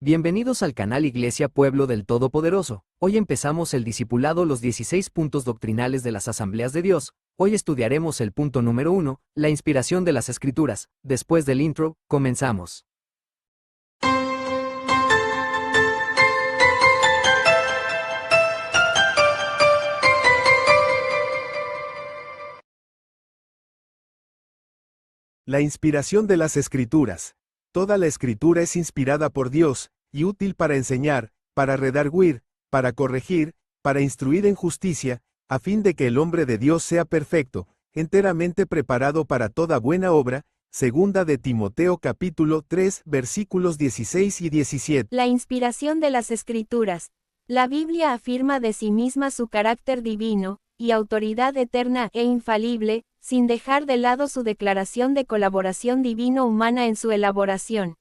Bienvenidos al canal Iglesia Pueblo del Todopoderoso. Hoy empezamos el discipulado, los 16 puntos doctrinales de las Asambleas de Dios. Hoy estudiaremos el punto número 1, la inspiración de las Escrituras. Después del intro, comenzamos. La inspiración de las Escrituras. Toda la Escritura es inspirada por Dios, y útil para enseñar, para redarguir, para corregir, para instruir en justicia, a fin de que el hombre de Dios sea perfecto, enteramente preparado para toda buena obra. Segunda de Timoteo capítulo 3 versículos 16 y 17. La inspiración de las Escrituras. La Biblia afirma de sí misma su carácter divino, y autoridad eterna e infalible, sin dejar de lado su declaración de colaboración divino-humana en su elaboración.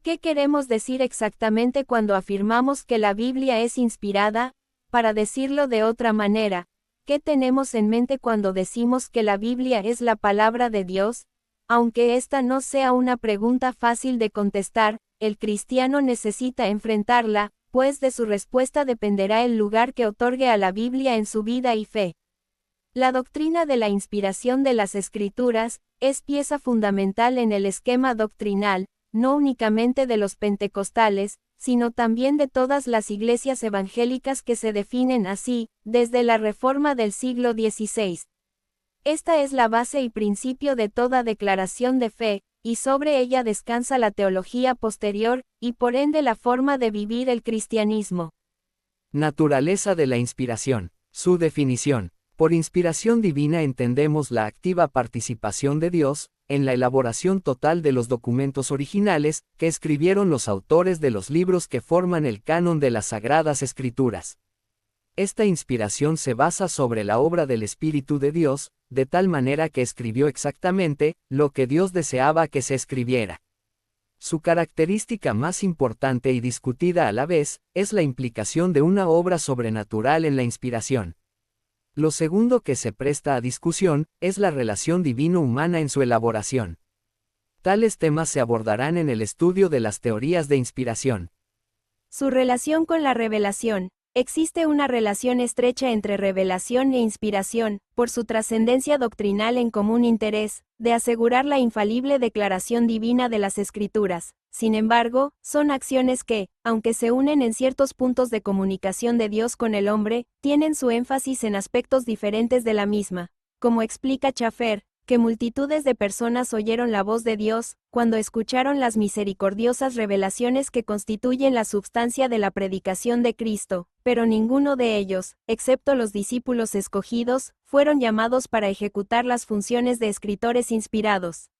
¿Qué queremos decir exactamente cuando afirmamos que la Biblia es inspirada? Para decirlo de otra manera, ¿qué tenemos en mente cuando decimos que la Biblia es la palabra de Dios? Aunque esta no sea una pregunta fácil de contestar, el cristiano necesita enfrentarla, pues de su respuesta dependerá el lugar que otorgue a la Biblia en su vida y fe. La doctrina de la inspiración de las Escrituras es pieza fundamental en el esquema doctrinal, no únicamente de los pentecostales, sino también de todas las iglesias evangélicas que se definen así, desde la Reforma del siglo XVI. Esta es la base y principio de toda declaración de fe, y sobre ella descansa la teología posterior, y por ende la forma de vivir el cristianismo. Naturaleza de la inspiración. Su definición. Por inspiración divina entendemos la activa participación de Dios en la elaboración total de los documentos originales que escribieron los autores de los libros que forman el canon de las Sagradas Escrituras. Esta inspiración se basa sobre la obra del Espíritu de Dios, de tal manera que escribió exactamente lo que Dios deseaba que se escribiera. Su característica más importante y discutida a la vez es la implicación de una obra sobrenatural en la inspiración. Lo segundo que se presta a discusión es la relación divino-humana en su elaboración. Tales temas se abordarán en el estudio de las teorías de inspiración. Su relación con la revelación. Existe una relación estrecha entre revelación e inspiración, por su trascendencia doctrinal en común interés, de asegurar la infalible declaración divina de las Escrituras. Sin embargo, son acciones que, aunque se unen en ciertos puntos de comunicación de Dios con el hombre, tienen su énfasis en aspectos diferentes de la misma. Como explica Schaffer, que multitudes de personas oyeron la voz de Dios, cuando escucharon las misericordiosas revelaciones que constituyen la substancia de la predicación de Cristo, pero ninguno de ellos, excepto los discípulos escogidos, fueron llamados para ejecutar las funciones de escritores inspirados.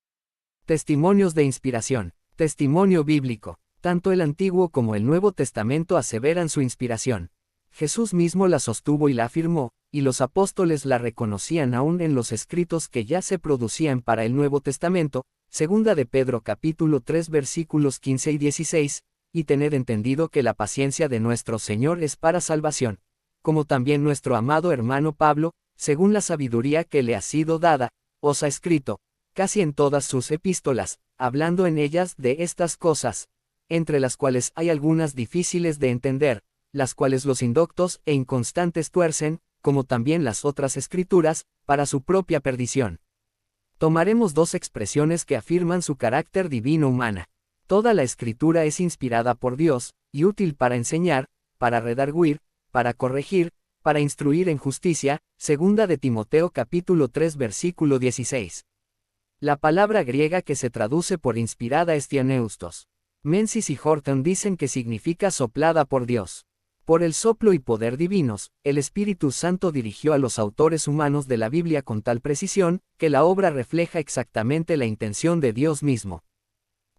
Testimonios de inspiración. Testimonio bíblico. Tanto el Antiguo como el Nuevo Testamento aseveran su inspiración. Jesús mismo la sostuvo y la afirmó, y los apóstoles la reconocían aún en los escritos que ya se producían para el Nuevo Testamento, segunda de Pedro capítulo 3 versículos 15 y 16, y tened entendido que la paciencia de nuestro Señor es para salvación, como también nuestro amado hermano Pablo, según la sabiduría que le ha sido dada, os ha escrito, casi en todas sus epístolas, hablando en ellas de estas cosas, entre las cuales hay algunas difíciles de entender, las cuales los indoctos e inconstantes tuercen, como también las otras escrituras, para su propia perdición. Tomaremos dos expresiones que afirman su carácter divino-humana. Toda la escritura es inspirada por Dios, y útil para enseñar, para redarguir, para corregir, para instruir en justicia. Segunda de Timoteo capítulo 3 versículo 16. La palabra griega que se traduce por inspirada es theaneustos. Menzies y Horton dicen que significa soplada por Dios. Por el soplo y poder divinos, el Espíritu Santo dirigió a los autores humanos de la Biblia con tal precisión, que la obra refleja exactamente la intención de Dios mismo.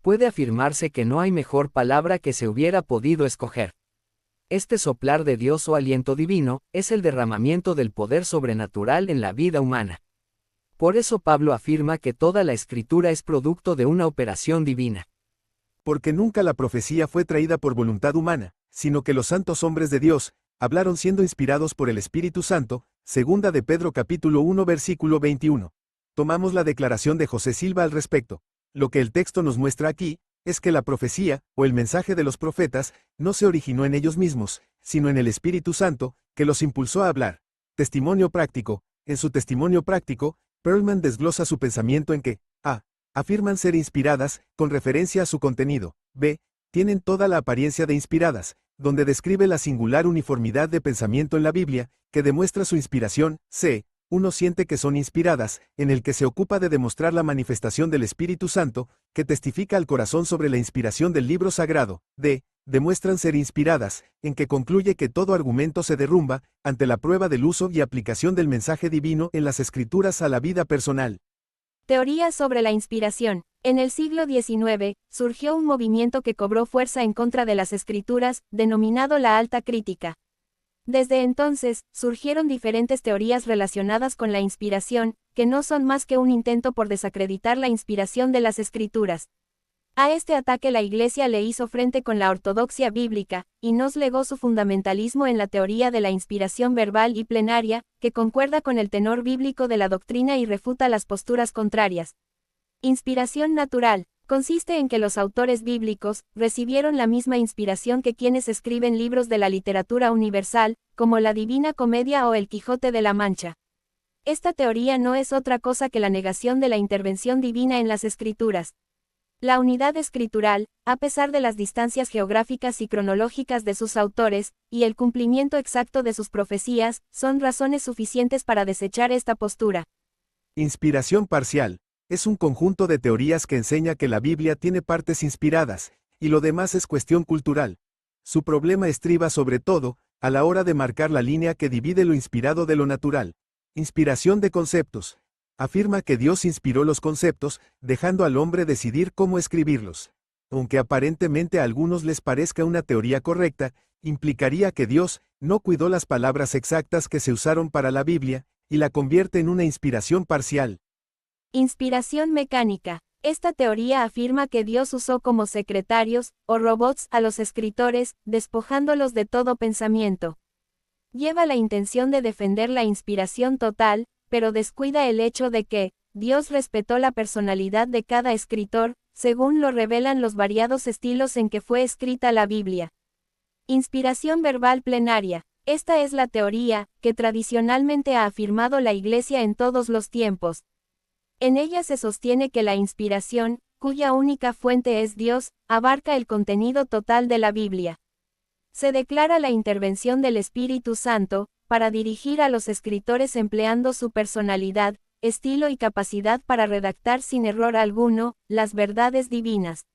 Puede afirmarse que no hay mejor palabra que se hubiera podido escoger. Este soplar de Dios o aliento divino, es el derramamiento del poder sobrenatural en la vida humana. Por eso Pablo afirma que toda la Escritura es producto de una operación divina. Porque nunca la profecía fue traída por voluntad humana, sino que los santos hombres de Dios hablaron siendo inspirados por el Espíritu Santo. Segunda de Pedro capítulo 1 versículo 21. Tomamos la declaración de José Silva al respecto. Lo que el texto nos muestra aquí es que la profecía, o el mensaje de los profetas, no se originó en ellos mismos, sino en el Espíritu Santo, que los impulsó a hablar. Testimonio práctico. En su testimonio práctico, Perlman desglosa su pensamiento en que, a. Afirman ser inspiradas, con referencia a su contenido. B. Tienen toda la apariencia de inspiradas, donde describe la singular uniformidad de pensamiento en la Biblia, que demuestra su inspiración. C. Uno siente que son inspiradas, en el que se ocupa de demostrar la manifestación del Espíritu Santo, que testifica al corazón sobre la inspiración del libro sagrado. D. Demuestran ser inspiradas, en que concluye que todo argumento se derrumba, ante la prueba del uso y aplicación del mensaje divino en las Escrituras a la vida personal. Teoría sobre la inspiración. En el siglo XIX, surgió un movimiento que cobró fuerza en contra de las Escrituras, denominado la Alta Crítica. Desde entonces, surgieron diferentes teorías relacionadas con la inspiración, que no son más que un intento por desacreditar la inspiración de las Escrituras. A este ataque la Iglesia le hizo frente con la ortodoxia bíblica, y nos legó su fundamentalismo en la teoría de la inspiración verbal y plenaria, que concuerda con el tenor bíblico de la doctrina y refuta las posturas contrarias. Inspiración natural. Consiste en que los autores bíblicos recibieron la misma inspiración que quienes escriben libros de la literatura universal, como la Divina Comedia o el Quijote de la Mancha. Esta teoría no es otra cosa que la negación de la intervención divina en las Escrituras. La unidad escritural, a pesar de las distancias geográficas y cronológicas de sus autores, y el cumplimiento exacto de sus profecías, son razones suficientes para desechar esta postura. Inspiración parcial. Es un conjunto de teorías que enseña que la Biblia tiene partes inspiradas, y lo demás es cuestión cultural. Su problema estriba sobre todo, a la hora de marcar la línea que divide lo inspirado de lo natural. Inspiración de conceptos. Afirma que Dios inspiró los conceptos, dejando al hombre decidir cómo escribirlos. Aunque aparentemente a algunos les parezca una teoría correcta, implicaría que Dios no cuidó las palabras exactas que se usaron para la Biblia, y la convierte en una inspiración parcial. Inspiración mecánica. Esta teoría afirma que Dios usó como secretarios, o robots, a los escritores, despojándolos de todo pensamiento. Lleva la intención de defender la inspiración total, pero descuida el hecho de que, Dios respetó la personalidad de cada escritor, según lo revelan los variados estilos en que fue escrita la Biblia. Inspiración verbal plenaria. Esta es la teoría, que tradicionalmente ha afirmado la Iglesia en todos los tiempos. En ella se sostiene que la inspiración, cuya única fuente es Dios, abarca el contenido total de la Biblia. Se declara la intervención del Espíritu Santo, para dirigir a los escritores empleando su personalidad, estilo y capacidad para redactar sin error alguno, las verdades divinas.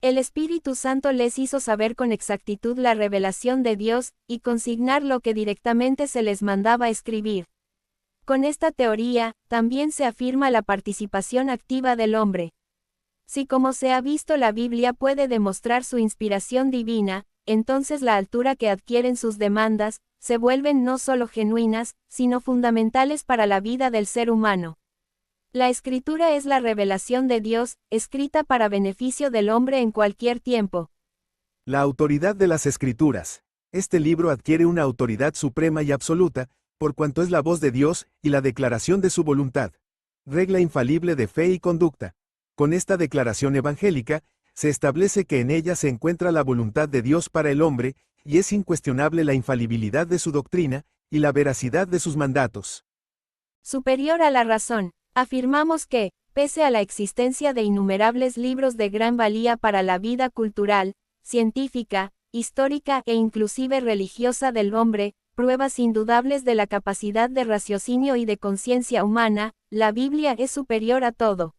El Espíritu Santo les hizo saber con exactitud la revelación de Dios, y consignar lo que directamente se les mandaba escribir. Con esta teoría, también se afirma la participación activa del hombre. Si como se ha visto la Biblia puede demostrar su inspiración divina, entonces la altura que adquieren sus demandas, se vuelven no solo genuinas, sino fundamentales para la vida del ser humano. La Escritura es la revelación de Dios, escrita para beneficio del hombre en cualquier tiempo. La autoridad de las Escrituras. Este libro adquiere una autoridad suprema y absoluta, por cuanto es la voz de Dios y la declaración de su voluntad. Regla infalible de fe y conducta. Con esta declaración evangélica, se establece que en ella se encuentra la voluntad de Dios para el hombre, y es incuestionable la infalibilidad de su doctrina, y la veracidad de sus mandatos. Superior a la razón. Afirmamos que, pese a la existencia de innumerables libros de gran valía para la vida cultural, científica, histórica e inclusive religiosa del hombre, pruebas indudables de la capacidad de raciocinio y de conciencia humana, la Biblia es superior a todo.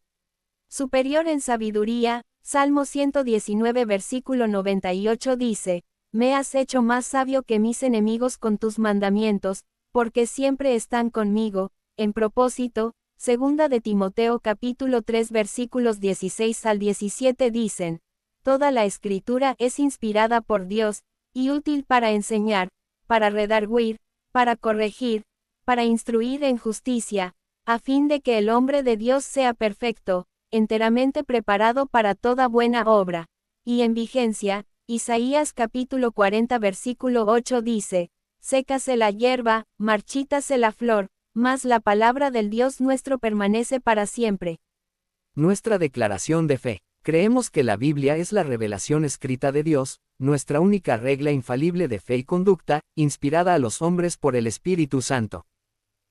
Superior en sabiduría, Salmo 119 versículo 98 dice, «Me has hecho más sabio que mis enemigos con tus mandamientos, porque siempre están conmigo». En propósito, segunda de Timoteo capítulo 3 versículos 16 al 17 dicen, «Toda la Escritura es inspirada por Dios, y útil para enseñar, para redarguir, para corregir, para instruir en justicia, a fin de que el hombre de Dios sea perfecto, enteramente preparado para toda buena obra». Y en vigencia, Isaías capítulo 40 versículo 8 dice, «Sécase la hierba, marchítase la flor, mas la palabra del Dios nuestro permanece para siempre». Nuestra declaración de fe. Creemos que la Biblia es la revelación escrita de Dios, nuestra única regla infalible de fe y conducta, inspirada a los hombres por el Espíritu Santo.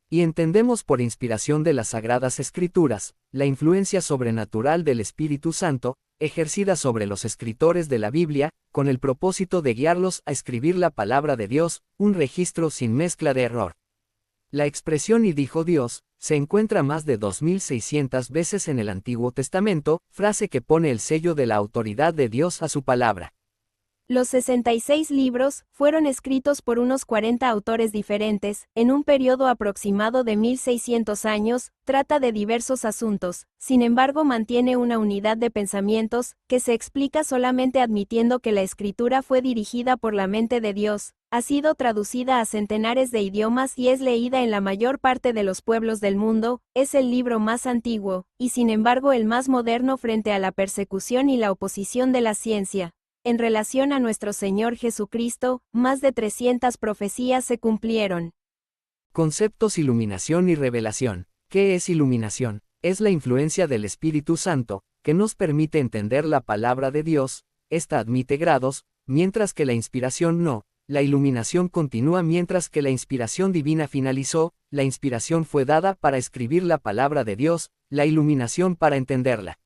Y entendemos por inspiración de las Sagradas Escrituras, la influencia sobrenatural del Espíritu Santo, ejercida sobre los escritores de la Biblia, con el propósito de guiarlos a escribir la palabra de Dios, un registro sin mezcla de error. La expresión "y dijo Dios" se encuentra más de 2600 veces en el Antiguo Testamento, frase que pone el sello de la autoridad de Dios a su palabra. Los 66 libros fueron escritos por unos 40 autores diferentes, en un periodo aproximado de 1600 años, trata de diversos asuntos, sin embargo mantiene una unidad de pensamientos, que se explica solamente admitiendo que la escritura fue dirigida por la mente de Dios, ha sido traducida a centenares de idiomas y es leída en la mayor parte de los pueblos del mundo, es el libro más antiguo, y sin embargo el más moderno frente a la persecución y la oposición de la ciencia. En relación a nuestro Señor Jesucristo, más de 300 profecías se cumplieron. Conceptos: iluminación y revelación. ¿Qué es iluminación? Es la influencia del Espíritu Santo, que nos permite entender la palabra de Dios. Esta admite grados, mientras que la inspiración no. La iluminación continúa mientras que la inspiración divina finalizó. La inspiración fue dada para escribir la palabra de Dios, la iluminación para entenderla.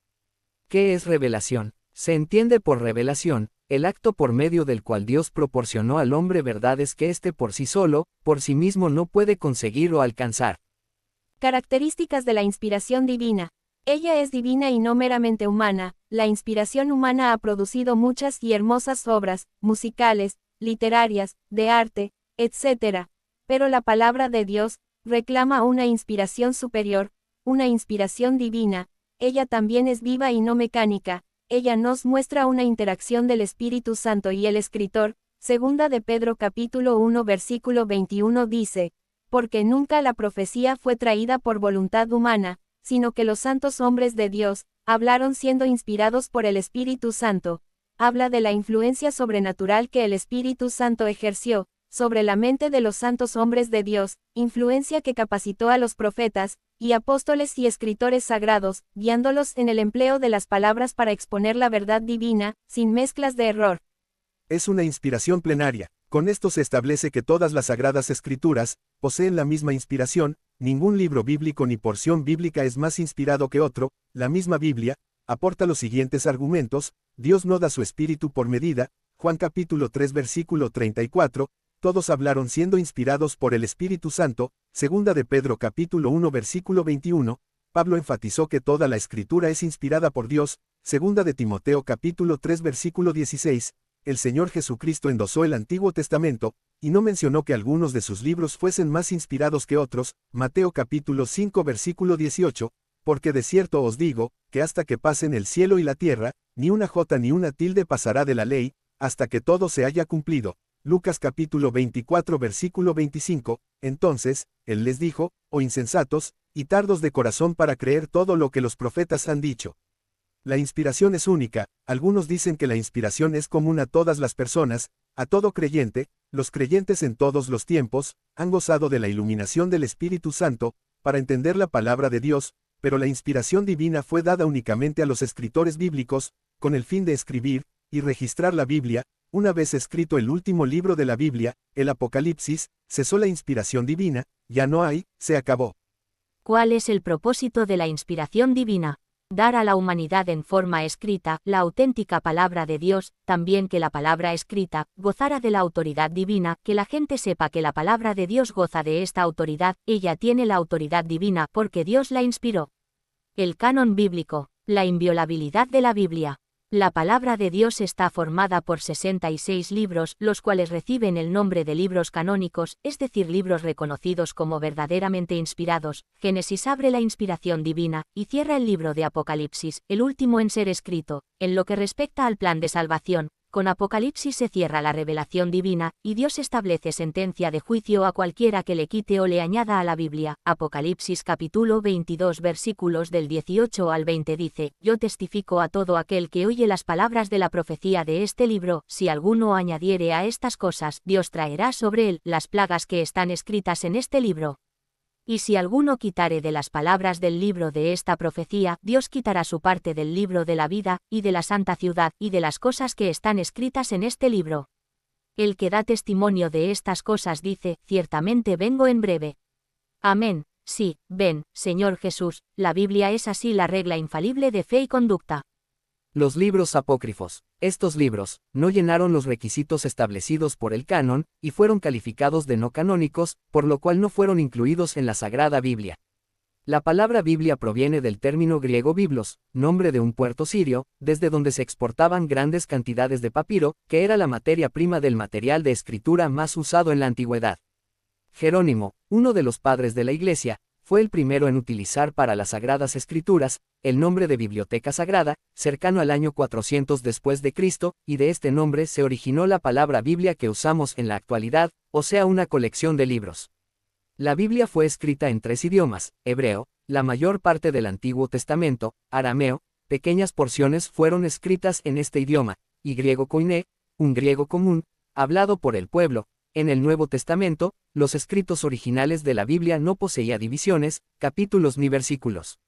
¿Qué es revelación? Se entiende por revelación, el acto por medio del cual Dios proporcionó al hombre verdades que éste por sí solo, por sí mismo no puede conseguir o alcanzar. Características de la inspiración divina. Ella es divina y no meramente humana. La inspiración humana ha producido muchas y hermosas obras, musicales, literarias, de arte, etc. Pero la palabra de Dios reclama una inspiración superior, una inspiración divina. Ella también es viva y no mecánica. Ella nos muestra una interacción del Espíritu Santo y el escritor. Segunda de Pedro capítulo 1 versículo 21 dice: porque nunca la profecía fue traída por voluntad humana, sino que los santos hombres de Dios hablaron siendo inspirados por el Espíritu Santo. Habla de la influencia sobrenatural que el Espíritu Santo ejerció sobre la mente de los santos hombres de Dios, influencia que capacitó a los profetas y apóstoles y escritores sagrados, guiándolos en el empleo de las palabras para exponer la verdad divina, sin mezclas de error. Es una inspiración plenaria. Con esto se establece que todas las Sagradas Escrituras poseen la misma inspiración, ningún libro bíblico ni porción bíblica es más inspirado que otro. La misma Biblia aporta los siguientes argumentos: Dios no da su espíritu por medida, Juan capítulo 3 versículo 34, todos hablaron siendo inspirados por el Espíritu Santo. Segunda de Pedro capítulo 1 versículo 21, Pablo enfatizó que toda la Escritura es inspirada por Dios. Segunda de Timoteo capítulo 3 versículo 16, el Señor Jesucristo endosó el Antiguo Testamento, y no mencionó que algunos de sus libros fuesen más inspirados que otros. Mateo capítulo 5 versículo 18, porque de cierto os digo, que hasta que pasen el cielo y la tierra, ni una jota ni una tilde pasará de la ley, hasta que todo se haya cumplido. Lucas capítulo 24 versículo 25, entonces, él les dijo: oh insensatos, y tardos de corazón para creer todo lo que los profetas han dicho. La inspiración es única. Algunos dicen que la inspiración es común a todas las personas, a todo creyente. Los creyentes en todos los tiempos han gozado de la iluminación del Espíritu Santo para entender la palabra de Dios, pero la inspiración divina fue dada únicamente a los escritores bíblicos, con el fin de escribir y registrar la Biblia. Una vez escrito el último libro de la Biblia, el Apocalipsis, cesó la inspiración divina, ya no hay, se acabó. ¿Cuál es el propósito de la inspiración divina? Dar a la humanidad en forma escrita la auténtica palabra de Dios, también que la palabra escrita gozara de la autoridad divina, que la gente sepa que la palabra de Dios goza de esta autoridad. Ella tiene la autoridad divina porque Dios la inspiró. El canon bíblico, la inviolabilidad de la Biblia. La palabra de Dios está formada por 66 libros, los cuales reciben el nombre de libros canónicos, es decir, libros reconocidos como verdaderamente inspirados. Génesis abre la inspiración divina, y cierra el libro de Apocalipsis, el último en ser escrito. En lo que respecta al plan de salvación, con Apocalipsis se cierra la revelación divina, y Dios establece sentencia de juicio a cualquiera que le quite o le añada a la Biblia. Apocalipsis capítulo 22 versículos del 18 al 20 dice: yo testifico a todo aquel que oye las palabras de la profecía de este libro, si alguno añadiere a estas cosas, Dios traerá sobre él las plagas que están escritas en este libro. Y si alguno quitare de las palabras del libro de esta profecía, Dios quitará su parte del libro de la vida, y de la santa ciudad, y de las cosas que están escritas en este libro. El que da testimonio de estas cosas dice, ciertamente vengo en breve. Amén. Sí, ven, Señor Jesús, la Biblia es así la regla infalible de fe y conducta. Los libros apócrifos. Estos libros no llenaron los requisitos establecidos por el canon, y fueron calificados de no canónicos, por lo cual no fueron incluidos en la Sagrada Biblia. La palabra Biblia proviene del término griego biblos, nombre de un puerto sirio, desde donde se exportaban grandes cantidades de papiro, que era la materia prima del material de escritura más usado en la antigüedad. Jerónimo, uno de los padres de la Iglesia, fue el primero en utilizar para las Sagradas Escrituras el nombre de Biblioteca Sagrada, cercano al año 400 después de Cristo, y de este nombre se originó la palabra Biblia que usamos en la actualidad, o sea, una colección de libros. La Biblia fue escrita en 3 idiomas: hebreo, la mayor parte del Antiguo Testamento; arameo, pequeñas porciones fueron escritas en este idioma, y griego koiné, un griego común, hablado por el pueblo. En el Nuevo Testamento, los escritos originales de la Biblia no poseía divisiones, capítulos ni versículos.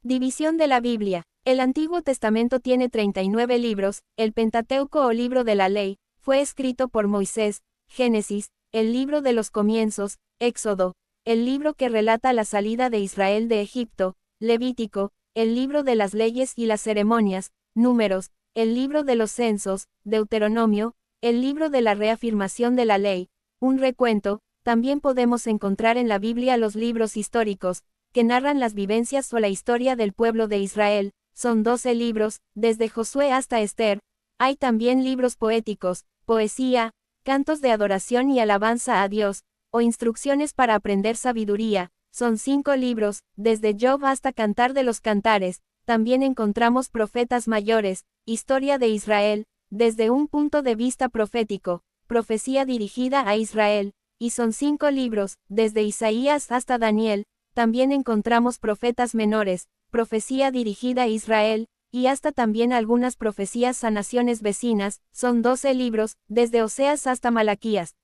División de la Biblia. El Antiguo Testamento tiene 39 libros. El Pentateuco o libro de la ley fue escrito por Moisés. Génesis, el libro de los comienzos; Éxodo, el libro que relata la salida de Israel de Egipto; Levítico, el libro de las leyes y las ceremonias; Números, el libro de los censos; Deuteronomio, el libro de la reafirmación de la ley. Un recuento. También podemos encontrar en la Biblia los libros históricos, que narran las vivencias o la historia del pueblo de Israel. Son 12 libros, desde Josué hasta Esther. Hay también libros poéticos, poesía, cantos de adoración y alabanza a Dios, o instrucciones para aprender sabiduría. Son 5 libros, desde Job hasta Cantar de los Cantares. También encontramos profetas mayores, historia de Israel, desde un punto de vista profético, profecía dirigida a Israel, y son 5 libros, desde Isaías hasta Daniel. También encontramos profetas menores, profecía dirigida a Israel, y hasta también algunas profecías a naciones vecinas. Son 12 libros, desde Oseas hasta Malaquías.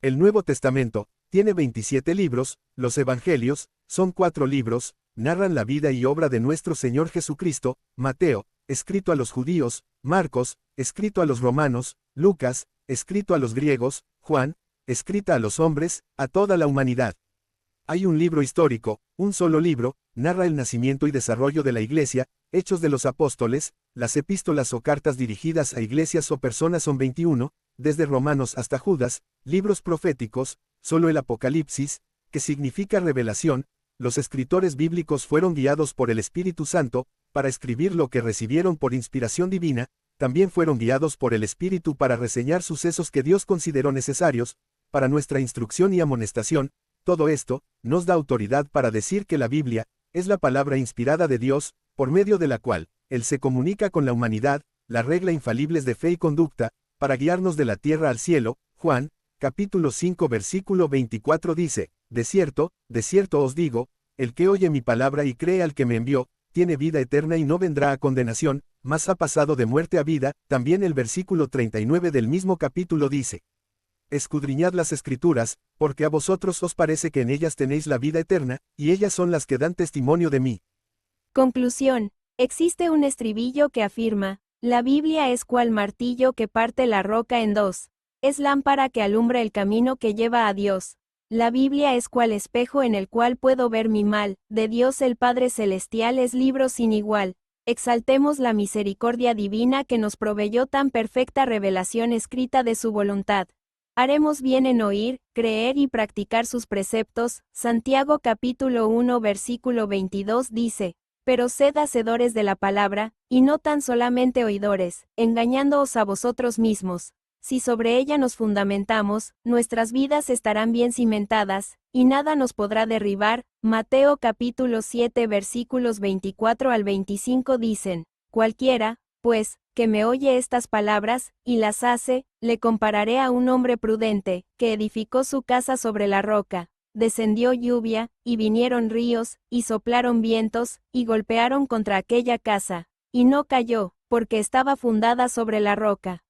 El Nuevo Testamento tiene 27 libros. Los Evangelios son 4 libros, narran la vida y obra de nuestro Señor Jesucristo. Mateo, escrito a los judíos; Marcos, escrito a los romanos; Lucas, escrito a los griegos; Juan, escrita a los hombres, a toda la humanidad. Hay un libro histórico, un solo libro, narra el nacimiento y desarrollo de la Iglesia. Hechos de los Apóstoles. Las epístolas o cartas dirigidas a iglesias o personas son 21, desde Romanos hasta Judas. Libros proféticos, solo el Apocalipsis, que significa revelación. Los escritores bíblicos fueron guiados por el Espíritu Santo para escribir lo que recibieron por inspiración divina. También fueron guiados por el Espíritu para reseñar sucesos que Dios consideró necesarios para nuestra instrucción y amonestación. Todo esto nos da autoridad para decir que la Biblia es la palabra inspirada de Dios, por medio de la cual Él se comunica con la humanidad. La regla infalible de fe y conducta, para guiarnos de la tierra al cielo. Juan, capítulo 5 versículo 24 dice: de cierto os digo, el que oye mi palabra y cree al que me envió, tiene vida eterna y no vendrá a condenación, mas ha pasado de muerte a vida. También el versículo 39 del mismo capítulo dice: escudriñad las Escrituras, porque a vosotros os parece que en ellas tenéis la vida eterna, y ellas son las que dan testimonio de mí. Conclusión. Existe un estribillo que afirma: la Biblia es cual martillo que parte la roca en dos. Es lámpara que alumbra el camino que lleva a Dios. La Biblia es cual espejo en el cual puedo ver mi mal. De Dios el Padre Celestial es libro sin igual. Exaltemos la misericordia divina que nos proveyó tan perfecta revelación escrita de su voluntad. Haremos bien en oír, creer y practicar sus preceptos. Santiago capítulo 1 versículo 22 dice: pero sed hacedores de la palabra, y no tan solamente oidores, engañándoos a vosotros mismos. Si sobre ella nos fundamentamos, nuestras vidas estarán bien cimentadas, y nada nos podrá derribar. Mateo capítulo 7 versículos 24 al 25 dicen: cualquiera, pues, que me oye estas palabras, y las hace, le compararé a un hombre prudente, que edificó su casa sobre la roca. Descendió lluvia, y vinieron ríos, y soplaron vientos, y golpearon contra aquella casa. Y no cayó, porque estaba fundada sobre la roca.